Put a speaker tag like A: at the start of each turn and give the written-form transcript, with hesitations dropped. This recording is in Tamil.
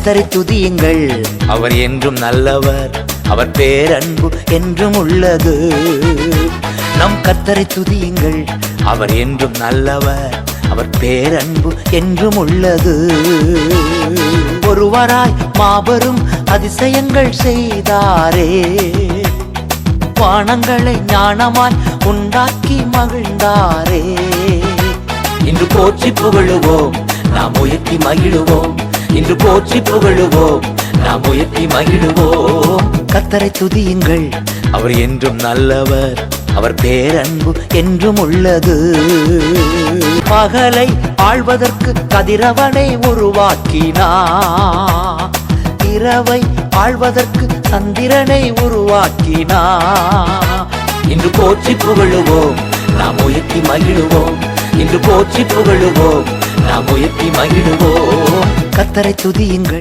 A: கர்த்தரை துதியுங்கள், அவர் என்றும் நல்லவர், அவர் பேரன்பு என்றும் உள்ளது. நம் கர்த்தரை துதியுங்கள், அவர் என்றும் நல்லவர், அவர் பேரன்பு என்றும் உள்ளது. ஒருவராய் மாபெரும் அதிசயங்கள் செய்தாரே, வானங்களை ஞானமாய் உண்டாக்கி மகிழ்ந்தாரே. இன்று போற்றி புகழுவோம், நாம் உயர்த்தி மகிழுவோம். இன்று போற்றி புகழுவோம், நாம் உயர்த்தி மகிழுவோம். கர்த்தரை துதியுங்கள், அவர் என்றும் நல்லவர், அவர் பேரன்பு என்றும் உள்ளது. பகலை ஆள்வதற்கு கதிரவனை உருவாக்கினார், இரவை ஆள்வதற்கு சந்திரனை உருவாக்கினார். இன்று போற்றி புகழுவோம், நாம் உயர்த்தி மகிழுவோம். இன்று போற்றி புகழுவோம், நாம் உயர்த்தி மகிழுவோம். கர்த்தரை துதியுங்கள்.